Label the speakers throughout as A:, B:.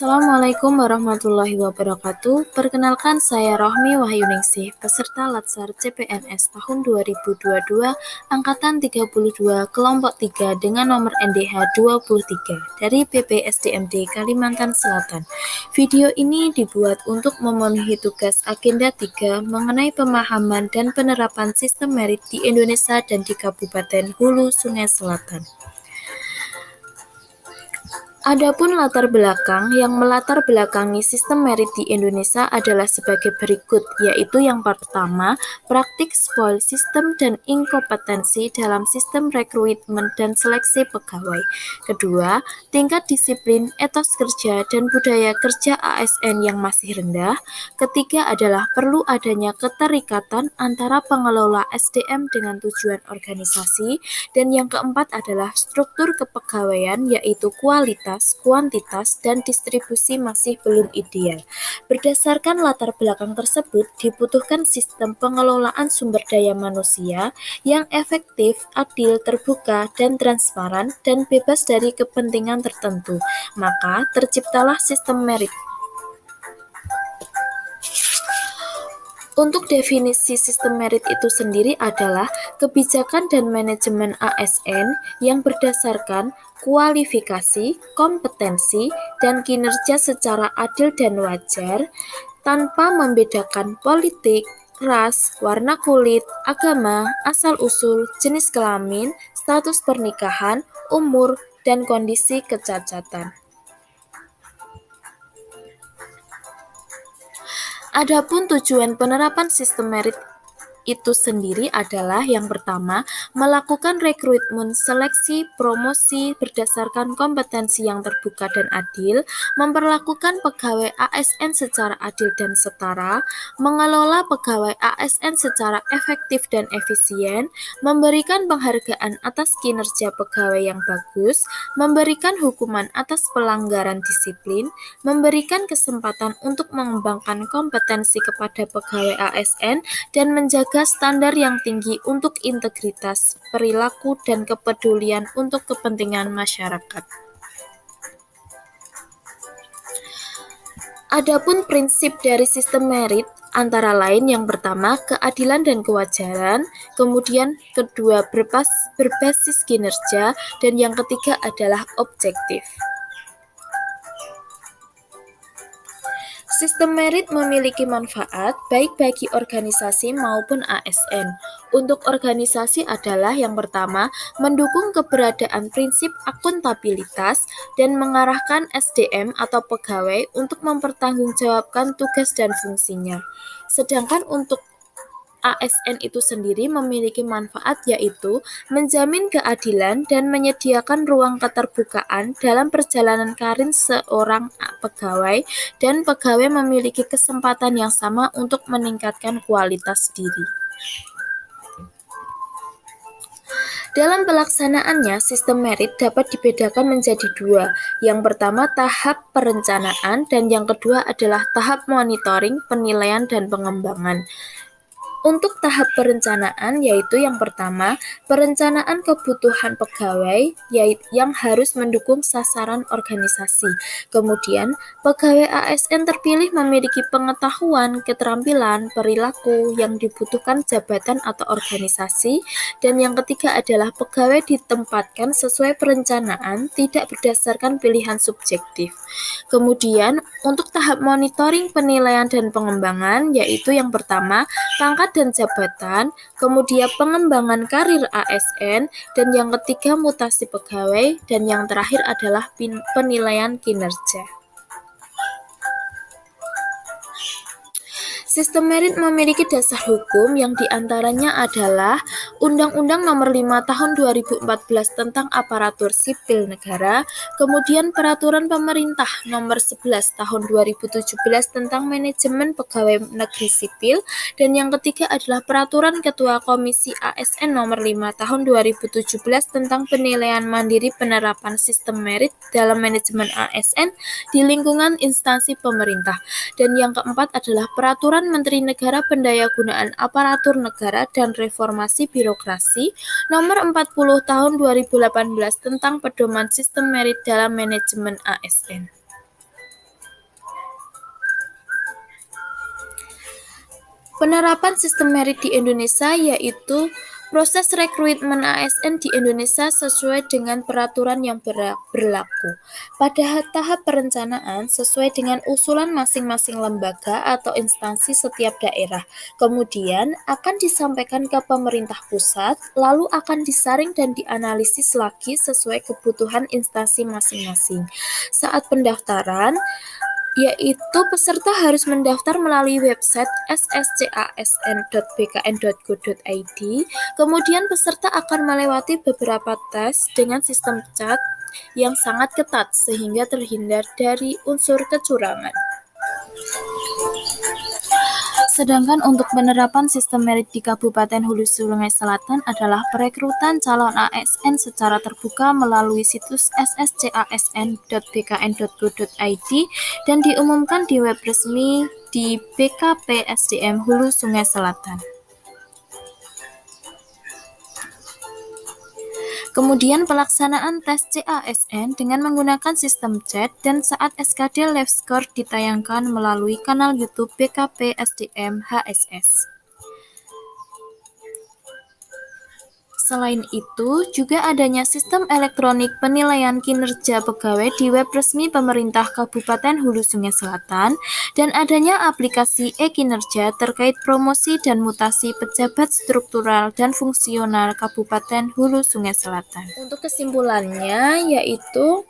A: Assalamualaikum warahmatullahi wabarakatuh. Perkenalkan, saya Rohmi Wahyuningsih, peserta Latsar CPNS tahun 2022, angkatan 32, kelompok 3 dengan nomor NDH 23 dari PPSDMD Kalimantan Selatan. Video ini dibuat untuk memenuhi tugas agenda 3 mengenai pemahaman dan penerapan sistem merit di Indonesia dan di Kabupaten Hulu Sungai Selatan. Adapun latar belakang yang melatar belakangi sistem merit di Indonesia adalah sebagai berikut, yaitu yang pertama, praktik spoil sistem dan inkompetensi dalam sistem rekrutmen dan seleksi pegawai. Kedua, tingkat disiplin, etos kerja, dan budaya kerja ASN yang masih rendah. Ketiga adalah perlu adanya keterikatan antara pengelola SDM dengan tujuan organisasi. Dan yang keempat adalah struktur kepegawaian, yaitu kualitas, kuantitas, dan distribusi masih belum ideal. Berdasarkan latar belakang tersebut, dibutuhkan sistem pengelolaan sumber daya manusia yang efektif, adil, terbuka, dan transparan, dan bebas dari kepentingan tertentu. Maka terciptalah sistem merit. Untuk definisi sistem merit itu sendiri adalah kebijakan dan manajemen ASN yang berdasarkan kualifikasi, kompetensi, dan kinerja secara adil dan wajar, tanpa membedakan politik, ras, warna kulit, agama, asal-usul, jenis kelamin, status pernikahan, umur, dan kondisi kecacatan. Adapun tujuan penerapan sistem merit itu sendiri adalah yang pertama, melakukan rekrutmen, seleksi, promosi berdasarkan kompetensi yang terbuka dan adil, memperlakukan pegawai ASN secara adil dan setara, mengelola pegawai ASN secara efektif dan efisien, memberikan penghargaan atas kinerja pegawai yang bagus, memberikan hukuman atas pelanggaran disiplin, memberikan kesempatan untuk mengembangkan kompetensi kepada pegawai ASN, dan menjaga standar yang tinggi untuk integritas, perilaku, dan kepedulian untuk kepentingan masyarakat. Adapun prinsip dari sistem merit antara lain yang pertama, keadilan dan kewajaran, kemudian kedua, berbasis kinerja, dan yang ketiga adalah objektif. Sistem merit memiliki manfaat baik bagi organisasi maupun ASN. Untuk organisasi adalah yang pertama, mendukung keberadaan prinsip akuntabilitas dan mengarahkan SDM atau pegawai untuk mempertanggungjawabkan tugas dan fungsinya. Sedangkan untuk ASN itu sendiri memiliki manfaat, yaitu menjamin keadilan dan menyediakan ruang keterbukaan dalam perjalanan karir seorang pegawai, dan pegawai memiliki kesempatan yang sama untuk meningkatkan kualitas diri. Dalam pelaksanaannya, sistem merit dapat dibedakan menjadi dua. Yang pertama, tahap perencanaan, dan yang kedua adalah tahap monitoring, penilaian, dan pengembangan. Untuk tahap perencanaan, yaitu yang pertama, perencanaan kebutuhan pegawai yang harus mendukung sasaran organisasi. Kemudian, pegawai ASN terpilih memiliki pengetahuan, keterampilan, perilaku yang dibutuhkan jabatan atau organisasi. Dan yang ketiga adalah pegawai ditempatkan sesuai perencanaan, tidak berdasarkan pilihan subjektif. Kemudian, untuk tahap monitoring, penilaian, dan pengembangan, yaitu yang pertama, pangkat dan jabatan, kemudian pengembangan karir ASN, dan yang ketiga mutasi pegawai, dan yang terakhir adalah penilaian kinerja. Sistem merit memiliki dasar hukum yang diantaranya adalah Undang-Undang Nomor 5 Tahun 2014 tentang Aparatur Sipil Negara, kemudian Peraturan Pemerintah Nomor 11 Tahun 2017 tentang Manajemen Pegawai Negeri Sipil, dan yang ketiga adalah Peraturan Ketua Komisi ASN Nomor 5 Tahun 2017 tentang penilaian mandiri penerapan sistem merit dalam manajemen ASN di lingkungan instansi pemerintah. Dan yang keempat adalah Peraturan Menteri Negara Pendayagunaan Aparatur Negara dan Reformasi Birokrasi Nomor 40 Tahun 2018 tentang pedoman sistem merit dalam manajemen ASN. Penerapan sistem merit di Indonesia yaitu proses rekrutmen ASN di Indonesia sesuai dengan peraturan yang berlaku. Pada tahap perencanaan sesuai dengan usulan masing-masing lembaga atau instansi setiap daerah. Kemudian akan disampaikan ke pemerintah pusat, lalu akan disaring dan dianalisis lagi sesuai kebutuhan instansi masing-masing. Saat pendaftaran, yaitu peserta harus mendaftar melalui website sscasn.bkn.go.id. Kemudian peserta akan melewati beberapa tes dengan sistem CAT yang sangat ketat sehingga terhindar dari unsur kecurangan. Sedangkan untuk penerapan sistem merit di Kabupaten Hulu Sungai Selatan adalah perekrutan calon ASN secara terbuka melalui situs sscasn.bkn.go.id dan diumumkan di web resmi di BKP SDM Hulu Sungai Selatan. Kemudian pelaksanaan tes CASN dengan menggunakan sistem chat dan saat SKD Live Score ditayangkan melalui kanal YouTube BKP SDM HSS. Selain itu, juga adanya sistem elektronik penilaian kinerja pegawai di web resmi pemerintah Kabupaten Hulu Sungai Selatan dan adanya aplikasi e-kinerja terkait promosi dan mutasi pejabat struktural dan fungsional Kabupaten Hulu Sungai Selatan. Untuk kesimpulannya yaitu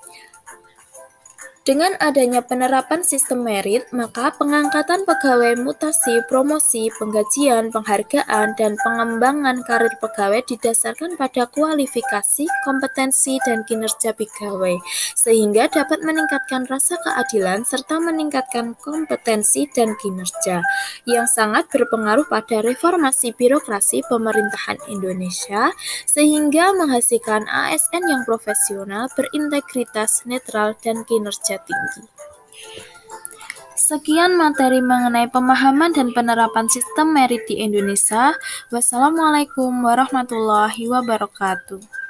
A: dengan adanya penerapan sistem merit, maka pengangkatan pegawai, mutasi, promosi, penggajian, penghargaan, dan pengembangan karir pegawai didasarkan pada kualifikasi, kompetensi, dan kinerja pegawai, sehingga dapat meningkatkan rasa keadilan serta meningkatkan kompetensi dan kinerja, yang sangat berpengaruh pada reformasi birokrasi pemerintahan Indonesia, sehingga menghasilkan ASN yang profesional, berintegritas, netral, dan kinerja tinggi. Sekian materi mengenai pemahaman dan penerapan sistem merit di Indonesia. Wassalamualaikum warahmatullahi wabarakatuh.